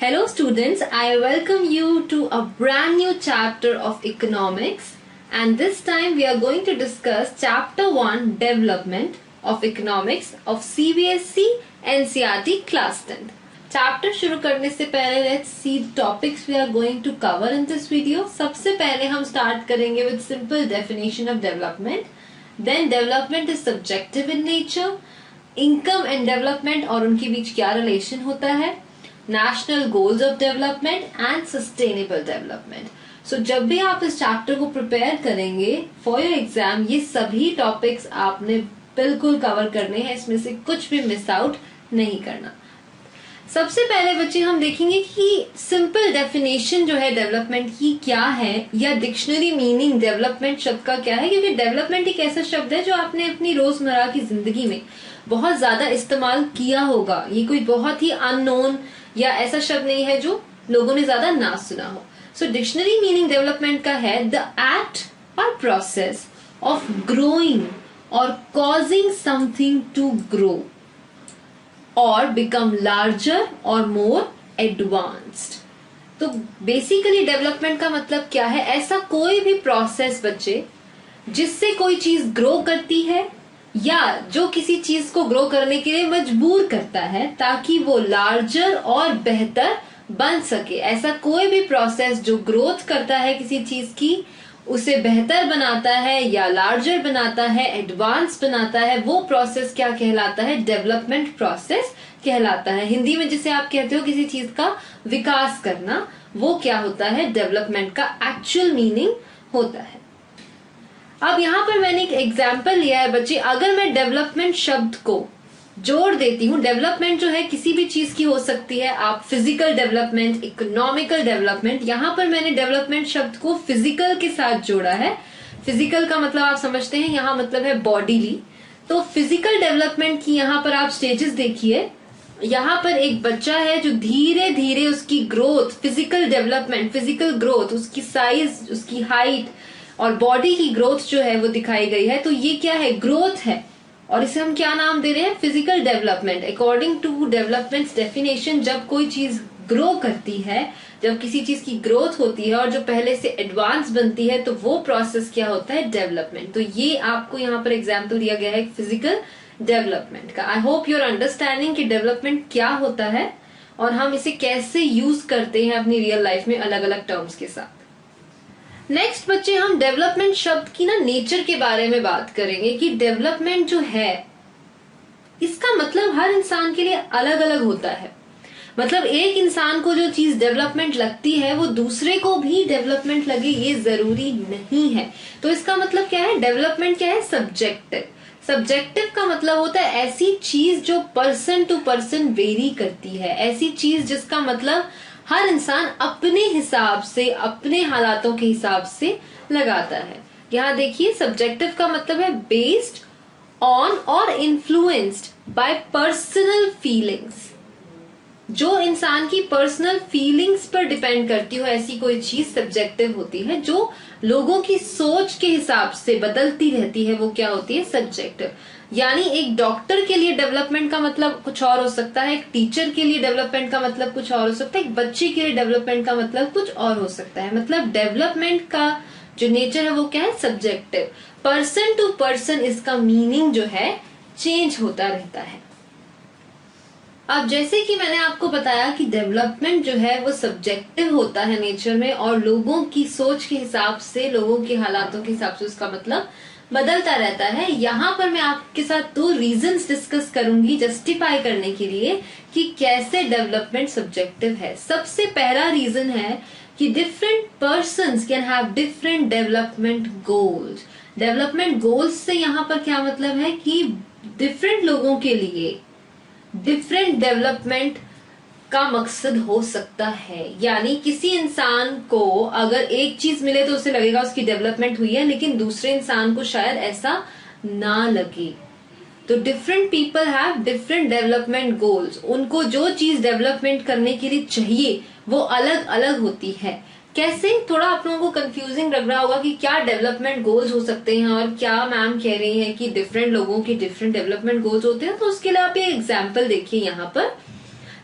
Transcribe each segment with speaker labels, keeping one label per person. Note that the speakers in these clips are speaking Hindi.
Speaker 1: Hello students, I welcome you to a brand new chapter of economics, and this time we are going to discuss chapter 1 development of economics of CBSE NCERT class 10th. Chapter शुरू करने से पहले let's see topics we are going to cover in this video. सबसे पहले हम स्टार्ट करेंगे with simple definition of development. Then development is subjective in nature. Income and development और उनके बीच क्या रिलेशन होता है. National goals of development and sustainable development. So जब भी आप इस चैप्टर को प्रिपेयर करेंगे फॉर योर एग्जाम, ये सभी टॉपिक्स आपने बिल्कुल कवर करने हैं. इसमें से कुछ भी मिस आउट नहीं करना. सबसे पहले बच्चे हम देखेंगे कि सिंपल डेफिनेशन जो है डेवलपमेंट की क्या है, या डिक्शनरी मीनिंग डेवलपमेंट शब्द का क्या है. क्योंकि डेवलपमेंट एक ऐसा शब्द है जो आपने अपनी रोजमर्रा की जिंदगी में बहुत ज्यादा इस्तेमाल किया होगा. ये कोई बहुत ही अननोन या ऐसा शब्द नहीं है जो लोगों ने ज्यादा ना सुना हो. सो डिक्शनरी मीनिंग डेवलपमेंट का है द एक्ट और प्रोसेस ऑफ ग्रोइंग और कॉजिंग समथिंग टू ग्रो और बिकम लार्जर और मोर एडवांस्ड. तो बेसिकली डेवलपमेंट का मतलब क्या है. ऐसा कोई भी प्रोसेस बच्चे जिससे कोई चीज ग्रो करती है या जो किसी चीज को ग्रो करने के लिए मजबूर करता है ताकि वो लार्जर और बेहतर बन सके. ऐसा कोई भी प्रोसेस जो ग्रोथ करता है किसी चीज की, उसे बेहतर बनाता है या लार्जर बनाता है, एडवांस बनाता है, वो प्रोसेस क्या कहलाता है. डेवलपमेंट प्रोसेस कहलाता है. हिंदी में जिसे आप कहते हो किसी चीज का विकास करना, वो क्या होता है, डेवलपमेंट का एक्चुअल मीनिंग होता है. अब यहाँ पर मैंने एक एग्जाम्पल लिया है बच्चे. अगर मैं डेवलपमेंट शब्द को जोड़ देती हूँ, डेवलपमेंट जो है किसी भी चीज की हो सकती है. आप फिजिकल डेवलपमेंट, इकोनॉमिकल डेवलपमेंट, यहाँ पर मैंने डेवलपमेंट शब्द को फिजिकल के साथ जोड़ा है. फिजिकल का मतलब आप समझते हैं, यहाँ मतलब है बॉडीली. तो फिजिकल डेवलपमेंट की यहाँ पर आप स्टेजेस देखिए. यहाँ पर एक बच्चा है जो धीरे धीरे उसकी growth, physical development, physical growth, उसकी साइज, उसकी हाइट और बॉडी की ग्रोथ जो है वो दिखाई गई है. तो ये क्या है, ग्रोथ है. और इसे हम क्या नाम दे रहे हैं, physical development. According to development definition, जब कोई चीज ग्रो करती है, जब किसी चीज की ग्रोथ होती है और जो पहले से एडवांस बनती है, तो वो प्रोसेस क्या होता है, डेवलपमेंट. तो ये आपको यहाँ पर एग्जाम्पल दिया गया है फिजिकल डेवलपमेंट का. आई होप यूर अंडरस्टैंडिंग कि डेवलपमेंट क्या होता है और हम इसे कैसे यूज करते हैं अपनी रियल लाइफ में अलग अलग टर्म्स के साथ. नेक्स्ट बच्चे हम डेवलपमेंट शब्द की नेचर के बारे में बात करेंगे कि डेवलपमेंट जो है इसका मतलब हर इंसान के लिए अलग अलग होता है. मतलब एक इंसान को जो चीज डेवलपमेंट लगती है वो दूसरे को भी डेवलपमेंट लगे, ये जरूरी नहीं है. तो इसका मतलब क्या है, डेवलपमेंट क्या है, सब्जेक्टिव. सब्जेक्टिव का मतलब होता है ऐसी चीज जो पर्सन टू पर्सन वेरी करती है, ऐसी चीज जिसका मतलब हर इंसान अपने हिसाब से, अपने हालातों के हिसाब से लगाता है. यहाँ देखिए, सब्जेक्टिव का मतलब है बेस्ड ऑन और इन्फ्लुएंस्ड बाय पर्सनल फीलिंग्स. जो इंसान की पर्सनल फीलिंग्स पर डिपेंड करती हो ऐसी कोई चीज सब्जेक्टिव होती है. जो लोगों की सोच के हिसाब से बदलती रहती है वो क्या होती है, सब्जेक्टिव. यानी एक डॉक्टर के लिए डेवलपमेंट का मतलब कुछ और हो सकता है, एक टीचर के लिए डेवलपमेंट का मतलब कुछ और हो सकता है, एक बच्चे के लिए डेवलपमेंट का मतलब कुछ और हो सकता है. मतलब डेवलपमेंट का जो नेचर है वो क्या है, सब्जेक्टिव. पर्सन टू पर्सन इसका मीनिंग जो है चेंज होता रहता है. अब जैसे कि मैंने आपको बताया कि डेवलपमेंट जो है वो सब्जेक्टिव होता है नेचर में, और लोगों की सोच के हिसाब से, लोगों के हालातों के हिसाब से उसका मतलब बदलता रहता है. यहाँ पर मैं आपके साथ 2 रीजंस डिस्कस करूंगी जस्टिफाई करने के लिए कि कैसे डेवलपमेंट सब्जेक्टिव है. सबसे पहला रीजन है कि different persons can have different development goals. Development goals से यहाँ पर क्या मतलब है कि डिफरेंट लोगों के लिए डिफरेंट डेवलपमेंट का मकसद हो सकता है. यानी किसी इंसान को अगर एक चीज मिले तो उसे लगेगा उसकी डेवलपमेंट हुई है, लेकिन दूसरे इंसान को शायद ऐसा ना लगे. तो different people have different development goals. उनको जो चीज डेवलपमेंट करने के लिए चाहिए वो अलग अलग होती है. कैसे, थोड़ा आप लोगों को कंफ्यूजिंग लग रहा होगा कि क्या डेवलपमेंट गोल्स हो सकते हैं और क्या मैम कह रही हैं कि डिफरेंट लोगों के डिफरेंट डेवलपमेंट गोल्स होते हैं. तो उसके लिए आप ये एग्जाम्पल देखिए. यहाँ पर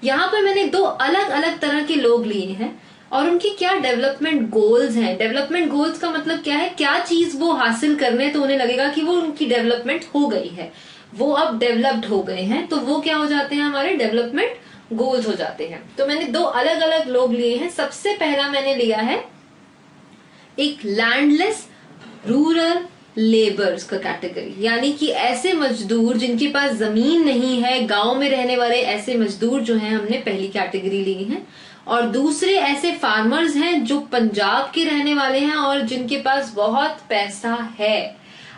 Speaker 1: यहाँ पर मैंने दो अलग अलग तरह के लोग लिए हैं और उनके क्या डेवलपमेंट गोल्स हैं। डेवलपमेंट गोल्स का मतलब क्या है, क्या चीज वो हासिल कर रहे हैं तो उन्हें लगेगा कि वो उनकी डेवलपमेंट हो गई है, वो अब डेवलप्ड हो गए हैं, तो वो क्या हो जाते हैं, हमारे डेवलपमेंट गोल्स हो जाते हैं। तो मैंने दो अलग अलग लोग लिए हैं। सबसे पहला मैंने लिया है एक लैंडलेस रूरल लेबर्स का कैटेगरी, यानी कि ऐसे मजदूर जिनके पास जमीन नहीं है, गांव में रहने वाले ऐसे मजदूर जो हैं, हमने पहली कैटेगरी ली है। और दूसरे ऐसे फार्मर्स हैं जो पंजाब के रहने वाले हैं और जिनके पास बहुत पैसा है।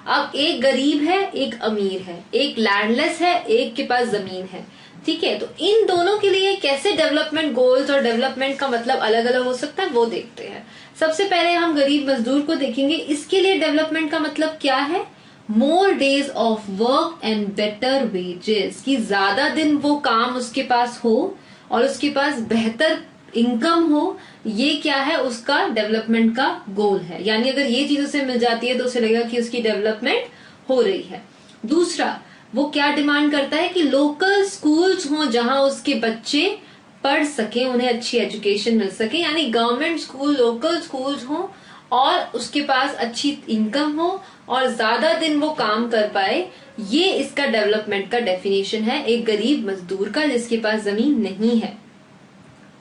Speaker 1: अब एक गरीब है, एक अमीर है, एक लैंडलेस है, एक के पास जमीन है, ठीक है। तो इन दोनों के लिए कैसे डेवलपमेंट गोल्स और डेवलपमेंट का मतलब अलग अलग हो सकता है वो देखते हैं। सबसे पहले हम गरीब मजदूर को देखेंगे। इसके लिए डेवलपमेंट का मतलब क्या है, more days of work and better wages, कि ज्यादा दिन वो काम उसके पास हो और उसके पास बेहतर इनकम हो। ये क्या है, उसका डेवलपमेंट का गोल है। यानी अगर ये चीज उसे मिल जाती है तो उसे लगेगा कि उसकी डेवलपमेंट हो रही है। दूसरा, वो क्या डिमांड करता है कि लोकल स्कूल्स हो जहां उसके बच्चे पढ़ सके, उन्हें अच्छी एजुकेशन मिल सके, यानी गवर्नमेंट स्कूल, लोकल स्कूल्स हो और उसके पास अच्छी इनकम हो और ज्यादा दिन वो काम कर पाए। ये इसका डेवलपमेंट का डेफिनेशन है एक गरीब मजदूर का जिसके पास जमीन नहीं है।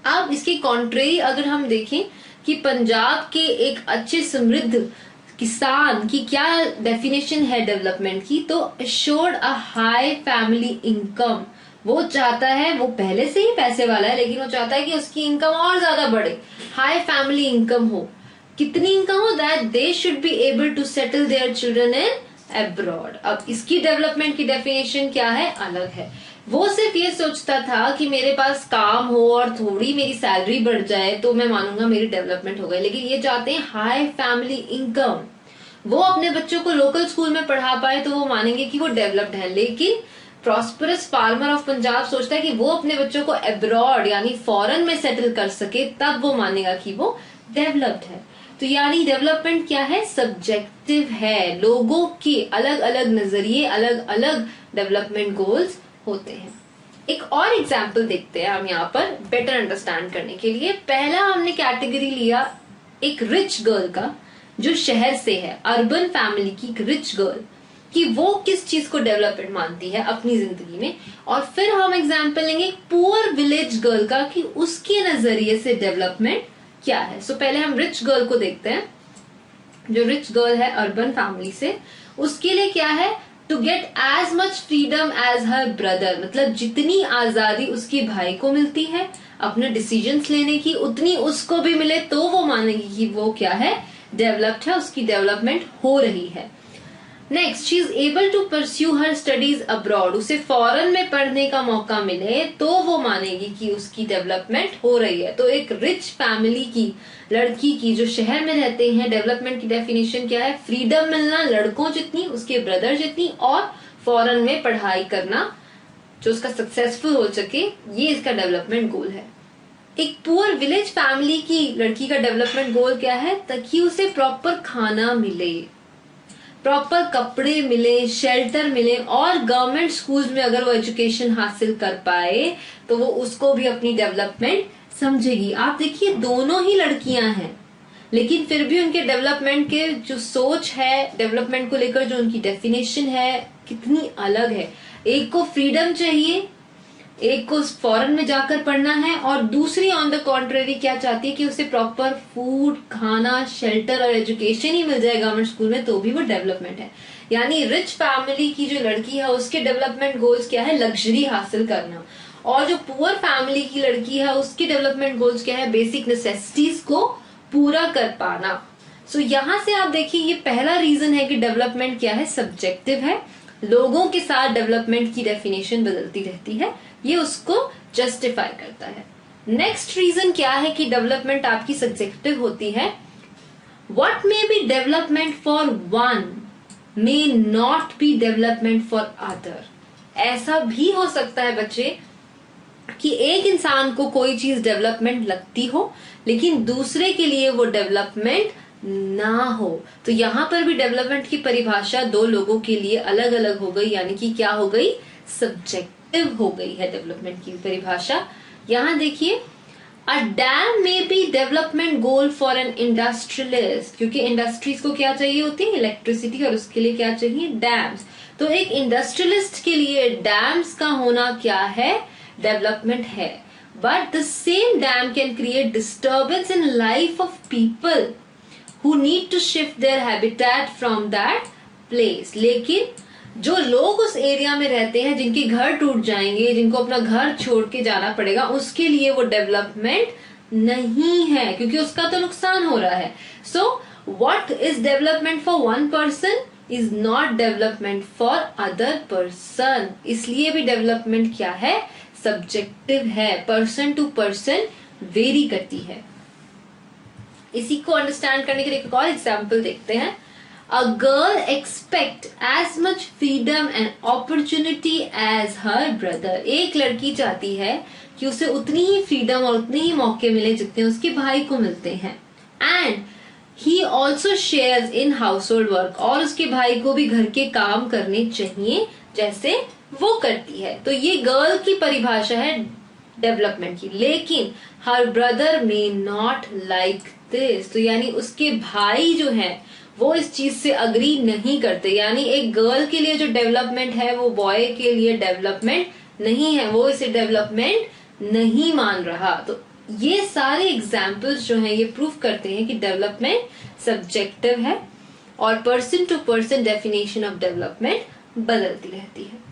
Speaker 1: अब इसके कॉन्ट्रेरी अगर हम देखें कि पंजाब के एक अच्छे समृद्ध किसान की क्या डेफिनेशन है डेवलपमेंट की, तो assured a high family income. वो चाहता है, वो पहले से ही पैसे वाला है लेकिन वो चाहता है कि उसकी इनकम और ज्यादा बढ़े, हाई फैमिली इनकम हो। कितनी इनकम हो, that they should be able to settle their children in abroad. अब इसकी डेवलपमेंट की डेफिनेशन क्या है, अलग है। वो सिर्फ ये सोचता था कि मेरे पास काम हो और थोड़ी मेरी सैलरी बढ़ जाए तो मैं मानूंगा मेरी डेवलपमेंट हो गई, लेकिन ये चाहते हैं हाई फैमिली इनकम। वो अपने बच्चों को लोकल स्कूल में पढ़ा पाए तो वो मानेंगे कि वो डेवलप्ड है, लेकिन प्रॉस्परस फार्मर ऑफ पंजाब सोचता है कि वो अपने बच्चों को अब्रॉड यानी फॉरेन में सेटल कर सके, तब वो मानेगा कि वो डेवलप्ड है। तो यानी डेवलपमेंट क्या है, सब्जेक्टिव है। लोगों के अलग अलग नजरिए, अलग अलग डेवलपमेंट गोल्स होते हैं। एक और एग्जाम्पल देखते हैं हम यहाँ पर बेटर अंडरस्टैंड करने के लिए। पहला हमने कैटेगरी लिया एक रिच गर्ल का जो शहर से है, अर्बन फैमिली की एक रिच गर्ल, कि वो किस चीज को डेवलपमेंट मानती है अपनी जिंदगी में। और फिर हम एग्जाम्पल लेंगे एक पुअर विलेज गर्ल का कि उसके नजरिए से डेवलपमेंट क्या है। सो पहले हम रिच गर्ल को देखते हैं। जो रिच गर्ल है अर्बन फैमिली से, उसके लिए क्या है, to get as much freedom as her brother, मतलब जितनी आजादी उसके भाई को मिलती है अपने डिसीजंस लेने की, उतनी उसको भी मिले तो वो मानेगी कि वो क्या है, डेवलप्ड है, उसकी डेवलपमेंट हो रही है। Next, she is able to pursue her studies abroad, उसे फॉरेन में पढ़ने का मौका मिले तो वो मानेगी कि उसकी डेवलपमेंट हो रही है। तो एक रिच फैमिली की लड़की की जो शहर में रहते हैं, डेवलपमेंट की डेफिनेशन क्या है, फ्रीडम मिलना लड़कों जितनी, उसके ब्रदर जितनी, और फॉरेन में पढ़ाई करना जो उसका सक्सेसफुल हो सके, ये इसका डेवलपमेंट गोल है। एक पुअर विलेज फैमिली की लड़की का डेवलपमेंट गोल क्या है, ताकि उसे प्रॉपर खाना मिले, प्रॉपर कपड़े मिले, शेल्टर मिले, और गवर्नमेंट स्कूल्स में अगर वो एजुकेशन हासिल कर पाए तो वो उसको भी अपनी डेवलपमेंट समझेगी। आप देखिए दोनों ही लड़कियां हैं लेकिन फिर भी उनके डेवलपमेंट के जो सोच है, डेवलपमेंट को लेकर जो उनकी डेफिनेशन है, कितनी अलग है। एक को फ्रीडम चाहिए, एक को फॉरेन में जाकर पढ़ना है, और दूसरी ऑन द कॉन्ट्रेरी क्या चाहती है कि उसे प्रॉपर फूड, खाना, शेल्टर और एजुकेशन ही मिल जाए गवर्नमेंट स्कूल में तो भी वो डेवलपमेंट है। यानी रिच फैमिली की जो लड़की है उसके डेवलपमेंट गोल्स क्या है, लग्जरी हासिल करना, और जो पुअर फैमिली की लड़की है उसके डेवलपमेंट गोल्स क्या है, बेसिक नेसेसिटीज को पूरा कर पाना। सो यहाँ से आप देखिए ये पहला रीजन है कि डेवलपमेंट क्या है, सब्जेक्टिव है। लोगों के साथ डेवलपमेंट की डेफिनेशन बदलती रहती है, ये उसको जस्टिफाई करता है। नेक्स्ट रीजन क्या है कि डेवलपमेंट आपकी सब्जेक्टिव होती है, what may be development for one may not be development for other. ऐसा भी हो सकता है बच्चे कि एक इंसान को कोई चीज डेवलपमेंट लगती हो लेकिन दूसरे के लिए वो डेवलपमेंट ना हो। तो यहाँ पर भी डेवलपमेंट की परिभाषा दो लोगों के लिए अलग अलग हो गई, यानी कि क्या हो गई, सब्जेक्टिव हो गई है डेवलपमेंट की परिभाषा। यहाँ देखिए, a dam may be development goal for an industrialist, क्योंकि इंडस्ट्रीज को क्या चाहिए होती है, इलेक्ट्रिसिटी, और उसके लिए क्या चाहिए, डैम्स। तो एक इंडस्ट्रियलिस्ट के लिए डैम्स का होना क्या है, डेवलपमेंट है। But the same dam can create disturbance in life of people who need to shift their habitat from that place। लेकिन जो लोग उस एरिया में रहते हैं, जिनके घर टूट जाएंगे, जिनको अपना घर छोड़ के जाना पड़ेगा, उसके लिए वो डेवलपमेंट नहीं है, क्योंकि उसका तो नुकसान हो रहा है। So what is development for one person is not development for other person. इसलिए भी डेवलपमेंट क्या है, सब्जेक्टिव है, पर्सन टू पर्सन वेरी करती है। इसी को अंडरस्टैंड करने के लिए एक और एग्जाम्पल देखते हैं। A girl expect as much freedom and opportunity as her brother. एक लड़की चाहती है कि उसे उतनी ही फ्रीडम और उतने ही मौके मिले जितने उसके भाई को मिलते हैं। And he also shares in house hold work, और उसके भाई को भी घर के काम करने चाहिए जैसे वो करती है। तो ये गर्ल की परिभाषा है डेवलपमेंट की। लेकिन her brother may not like this, तो यानी उसके भाई जो है वो इस चीज से अग्री नहीं करते। यानी एक गर्ल के लिए जो डेवलपमेंट है वो बॉय के लिए डेवलपमेंट नहीं है, वो इसे डेवलपमेंट नहीं मान रहा। तो ये सारे एग्जाम्पल्स जो हैं ये प्रूव करते हैं कि डेवलपमेंट सब्जेक्टिव है और person to person definition of development बदलती रहती है।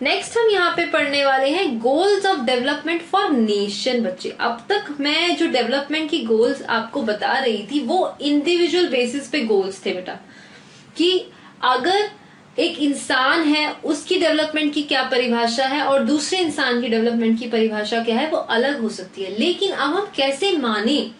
Speaker 1: नेक्स्ट हम यहाँ पे पढ़ने वाले हैं goals of development for nation. बच्चे, अब तक मैं जो डेवलपमेंट की गोल्स आपको बता रही थी वो इंडिविजुअल बेसिस पे गोल्स थे बेटा, कि अगर एक इंसान है उसकी डेवलपमेंट की क्या परिभाषा है और दूसरे इंसान की डेवलपमेंट की परिभाषा क्या है, वो अलग हो सकती है। लेकिन अब हम कैसे माने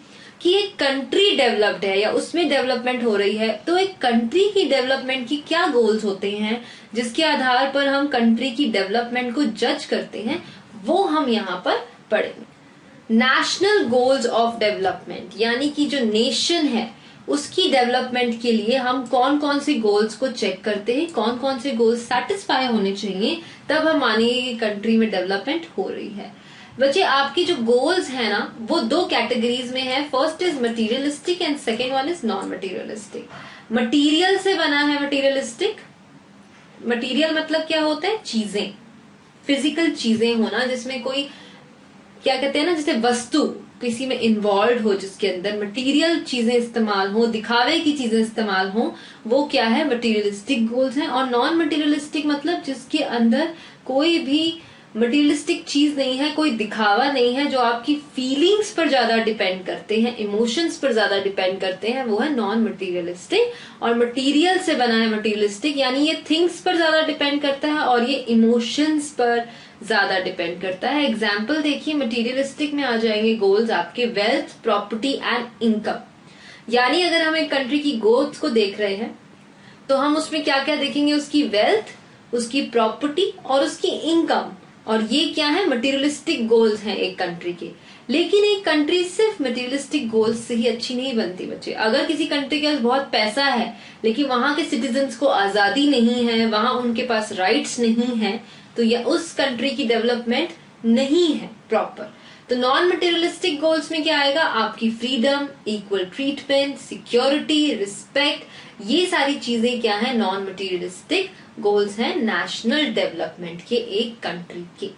Speaker 1: कि एक कंट्री डेवलप्ड है या उसमें डेवलपमेंट हो रही है, तो एक कंट्री की डेवलपमेंट की क्या गोल्स होते हैं जिसके आधार पर हम कंट्री की डेवलपमेंट को जज करते हैं, वो हम यहाँ पर पढ़ेंगे। नेशनल गोल्स ऑफ डेवलपमेंट, यानी कि जो नेशन है उसकी डेवलपमेंट के लिए हम कौन कौन से गोल्स को चेक करते हैं, कौन कौन से गोल्स सेटिस्फाई होने चाहिए, तब हम मानेंगे कि कंट्री में डेवलपमेंट हो रही है। बच्चे, आपकी जो गोल्स है ना वो दो कैटेगरीज में है। First is materialistic and second one is non materialistic. Material से बना है मटीरियलिस्टिक। मटीरियल मतलब क्या होता है, चीजें, फिजिकल चीजें होना, जिसमें कोई क्या कहते हैं ना, जैसे वस्तु किसी में इन्वॉल्व हो, जिसके अंदर मटेरियल चीजें इस्तेमाल हो, दिखावे की चीजें इस्तेमाल हो, वो क्या है, मटेरियलिस्टिक गोल्स हैं। और नॉन मटेरियलिस्टिक मतलब जिसके अंदर कोई भी मटेरियलिस्टिक चीज नहीं है, कोई दिखावा नहीं है, जो आपकी फीलिंग्स पर ज्यादा डिपेंड करते हैं, इमोशंस पर ज्यादा डिपेंड करते हैं, वो है नॉन मटेरियलिस्टिक। और मटेरियल से बना है मटेरियलिस्टिक, यानी ये थिंग्स पर ज्यादा डिपेंड करता है और ये इमोशंस पर ज्यादा डिपेंड करता है। एग्जाम्पल देखिए, मटेरियलिस्टिक में आ जाएंगे गोल्स आपके वेल्थ, प्रॉपर्टी एंड इनकम। यानी अगर हम एक कंट्री की गोल्स को देख रहे हैं तो हम उसमें क्या क्या देखेंगे, उसकी वेल्थ, उसकी प्रॉपर्टी और उसकी इनकम। और ये क्या है, मटेरियलिस्टिक गोल्स हैं एक कंट्री के। लेकिन एक कंट्री सिर्फ मटेरियलिस्टिक गोल्स से ही अच्छी नहीं बनती बच्चे। अगर किसी कंट्री के पास बहुत पैसा है लेकिन वहां के सिटीजन्स को आजादी नहीं है, वहां उनके पास राइट्स नहीं है, तो यह उस कंट्री की डेवलपमेंट नहीं है प्रॉपर। तो नॉन मटेरियलिस्टिक गोल्स में क्या आएगा, आपकी freedom, equal treatment, security, respect, ये सारी चीजें क्या है, नॉन मटेरियलिस्टिक गोल्स हैं नेशनल डेवलपमेंट के एक कंट्री के।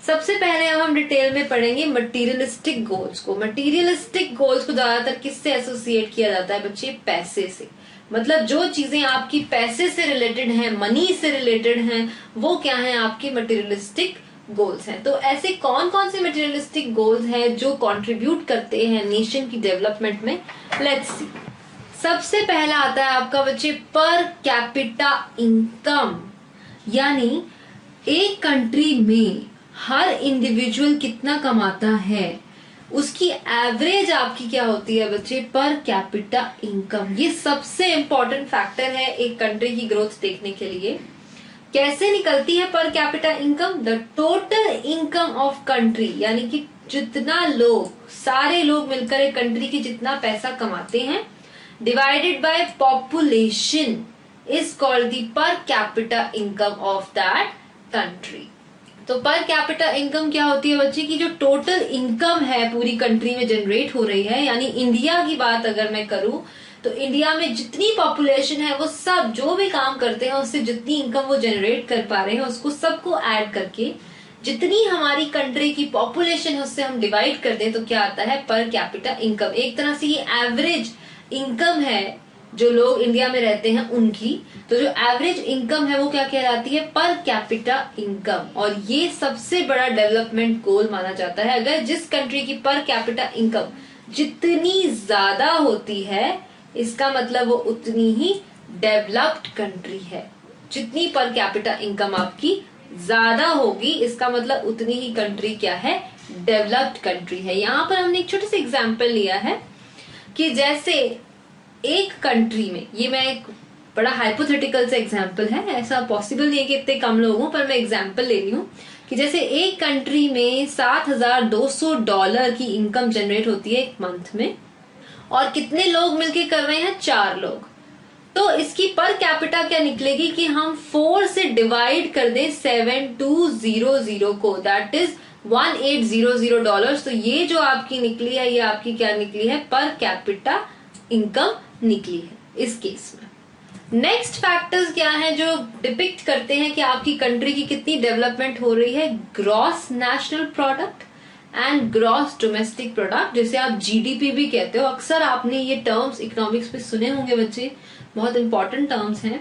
Speaker 1: सबसे पहले अब हम डिटेल में पढ़ेंगे मटेरियलिस्टिक गोल्स को। मटेरियलिस्टिक गोल्स को ज्यादातर किससे एसोसिएट किया जाता है बच्चे, पैसे से। मतलब जो चीजें आपकी पैसे से रिलेटेड हैं, मनी से रिलेटेड हैं, वो क्या है, आपकी मटेरियलिस्टिक गोल्स हैं। तो ऐसे कौन कौन से मटेरियलिस्टिक गोल्स हैं जो कंट्रीब्यूट करते हैं नेशन की डेवलपमेंट में, लेट्स सी। सबसे पहला आता है आपका बच्चे पर कैपिटा इनकम, यानी एक कंट्री में हर इंडिविजुअल कितना कमाता है, उसकी एवरेज आपकी क्या होती है बच्चे, पर कैपिटा इनकम। ये सबसे इंपॉर्टेंट फैक्टर है एक कंट्री की ग्रोथ देखने के लिए। कैसे निकलती है per capita income, the total income of country, यानी कि जितना लोग, सारे लोग मिलकर एक कंट्री की जितना पैसा कमाते हैं, divided by population is called the per capita income of that country। तो पर कैपिटा इनकम क्या होती है बच्चे की जो टोटल इनकम है पूरी कंट्री में जनरेट हो रही है, यानी इंडिया की बात अगर मैं करूं तो इंडिया में जितनी पॉपुलेशन है वो सब जो भी काम करते हैं उससे जितनी इनकम वो जनरेट कर पा रहे हैं उसको सबको ऐड करके जितनी हमारी कंट्री की पॉपुलेशन है उससे हम डिवाइड कर दें तो क्या आता है पर कैपिटा इनकम। एक तरह से ये एवरेज इनकम है जो लोग इंडिया में रहते हैं उनकी, तो जो एवरेज इनकम है वो क्या कहलाती है पर कैपिटा इनकम। और ये सबसे बड़ा डेवलपमेंट गोल माना जाता है। अगर जिस कंट्री की पर कैपिटा इनकम जितनी ज्यादा होती है इसका मतलब वो उतनी ही डेवलप्ड कंट्री है। जितनी पर कैपिटा इनकम आपकी ज्यादा होगी इसका मतलब उतनी ही कंट्री क्या है, डेवलप्ड कंट्री है। यहाँ पर हमने एक छोटे से एग्जाम्पल लिया है कि जैसे एक कंट्री में, ये मैं एक बड़ा हाइपोथेटिकल से एग्जाम्पल है, ऐसा पॉसिबल नहीं है कि इतने कम लोग हों, पर मैं एग्जाम्पल ले रही हूँ कि जैसे एक कंट्री में $7,200 की इनकम जनरेट होती है एक मंथ में और कितने लोग मिलके कर रहे हैं, 4 लोग। तो इसकी पर कैपिटा क्या निकलेगी कि हम 4 से डिवाइड कर दें 7200 को, दैट इज $1800। तो ये जो आपकी निकली है ये आपकी क्या निकली है, पर कैपिटा इनकम निकली है इस केस में। नेक्स्ट फैक्टर्स क्या है जो डिपिक्ट करते हैं कि आपकी कंट्री की कितनी डेवलपमेंट हो रही है, gross national product and gross domestic product, जिसे आप जीडीपी भी कहते हो। अक्सर आपने ये टर्म्स इकोनॉमिक्स में सुने होंगे बच्चे, बहुत इंपॉर्टेंट टर्म्स हैं,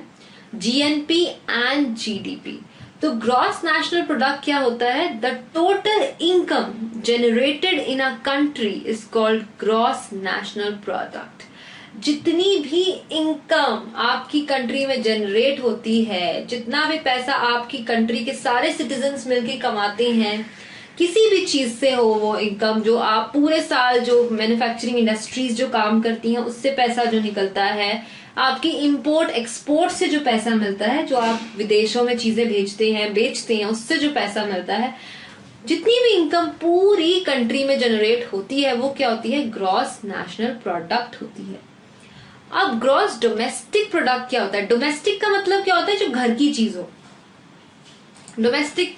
Speaker 1: जीएनपी एंड जीडीपी। तो ग्रॉस नेशनल प्रोडक्ट क्या होता है, the total income generated in a country is called gross national product. जितनी भी इनकम आपकी कंट्री में जनरेट होती है, जितना भी पैसा आपकी कंट्री के सारे सिटीजन्स मिलके कमाते हैं, किसी भी चीज से हो वो इनकम, जो आप पूरे साल जो मैन्युफैक्चरिंग इंडस्ट्रीज जो काम करती हैं उससे पैसा जो निकलता है, आपकी इंपोर्ट एक्सपोर्ट से जो पैसा मिलता है, जो आप विदेशों में चीजें भेजते हैं बेचते हैं उससे जो पैसा मिलता है, जितनी भी इनकम पूरी कंट्री में जनरेट होती है वो क्या होती है, ग्रॉस नेशनल प्रोडक्ट होती है। अब ग्रॉस डोमेस्टिक प्रोडक्ट क्या होता है, डोमेस्टिक का मतलब क्या होता है, जो घर की चीज हो। डोमेस्टिक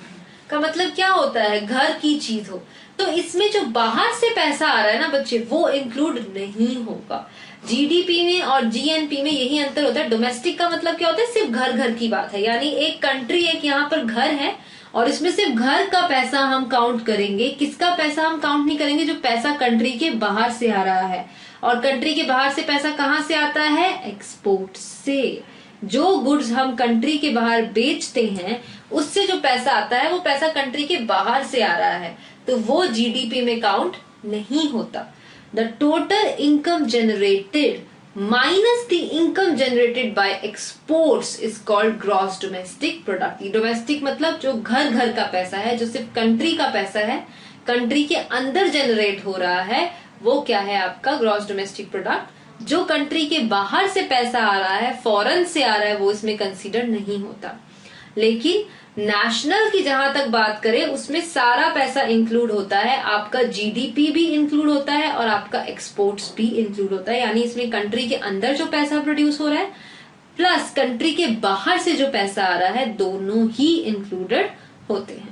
Speaker 1: का मतलब क्या होता है, घर की चीज हो। तो इसमें जो बाहर से पैसा आ रहा है ना बच्चे, वो इंक्लूड नहीं होगा। जीडीपी में और जीएनपी में यही अंतर होता है। डोमेस्टिक का मतलब क्या होता है, सिर्फ घर घर की बात है, यानी एक कंट्री एक यहाँ पर घर है और इसमें सिर्फ घर का पैसा हम काउंट करेंगे। किसका पैसा हम काउंट नहीं करेंगे, जो पैसा कंट्री के बाहर से आ रहा है। और कंट्री के बाहर से पैसा कहाँ से आता है, एक्सपोर्ट से। जो गुड्स हम कंट्री के बाहर बेचते हैं उससे जो पैसा आता है वो पैसा कंट्री के बाहर से आ रहा है, तो वो जीडीपी में काउंट नहीं होता। The total income generated minus the income generated by exports is called gross domestic product. Domestic मतलब जो घर घर का पैसा है, जो सिर्फ कंट्री का पैसा है, कंट्री के अंदर जनरेट हो रहा है, वो क्या है आपका ग्रॉस डोमेस्टिक प्रोडक्ट। जो कंट्री के बाहर से पैसा आ रहा है, फॉरेन से आ रहा है, वो इसमें कंसीडर नहीं होता। लेकिन नेशनल की जहां तक बात करें उसमें सारा पैसा इंक्लूड होता है, आपका जीडीपी भी इंक्लूड होता है और आपका एक्सपोर्ट्स भी इंक्लूड होता है। यानी इसमें कंट्री के अंदर जो पैसा प्रोड्यूस हो रहा है प्लस कंट्री के बाहर से जो पैसा आ रहा है, दोनों ही इंक्लूडेड होते हैं।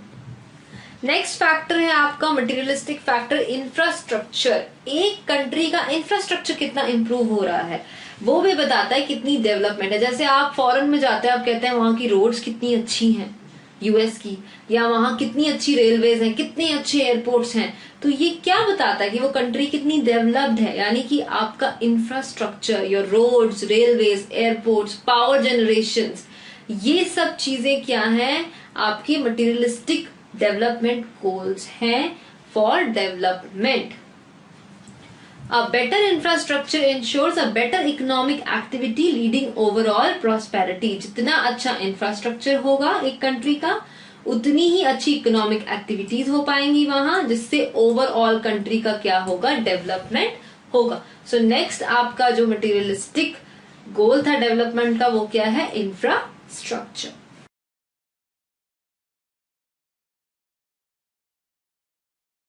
Speaker 1: नेक्स्ट फैक्टर है आपका मटेरियलिस्टिक फैक्टर, इंफ्रास्ट्रक्चर। एक कंट्री का इंफ्रास्ट्रक्चर कितना इंप्रूव हो रहा है वो भी बताता है कितनी डेवलपमेंट है। जैसे आप फॉरेन में जाते हैं, आप कहते हैं वहां की रोड्स कितनी अच्छी हैं यूएस की, या वहां कितनी अच्छी रेलवेज हैं, कितने अच्छे एयरपोर्ट्स हैं, तो ये क्या बताता है कि वो कंट्री कितनी डेवलप्ड है। यानी कि आपका infrastructure, your roads, railways, airports, power generation, ये सब चीजें क्या हैं, आपकी मटेरियलिस्टिक डेवलपमेंट गोल्स हैं for development. A better infrastructure ensures a better economic activity leading overall prosperity। जितना अच्छा इंफ्रास्ट्रक्चर होगा एक कंट्री का, उतनी ही अच्छी इकोनॉमिक एक्टिविटीज हो पाएंगी वहां, जिससे ओवरऑल कंट्री का क्या होगा, डेवलपमेंट होगा। सो नेक्स्ट आपका जो मटेरियलिस्टिक गोल था डेवलपमेंट का वो क्या है, इंफ्रास्ट्रक्चर।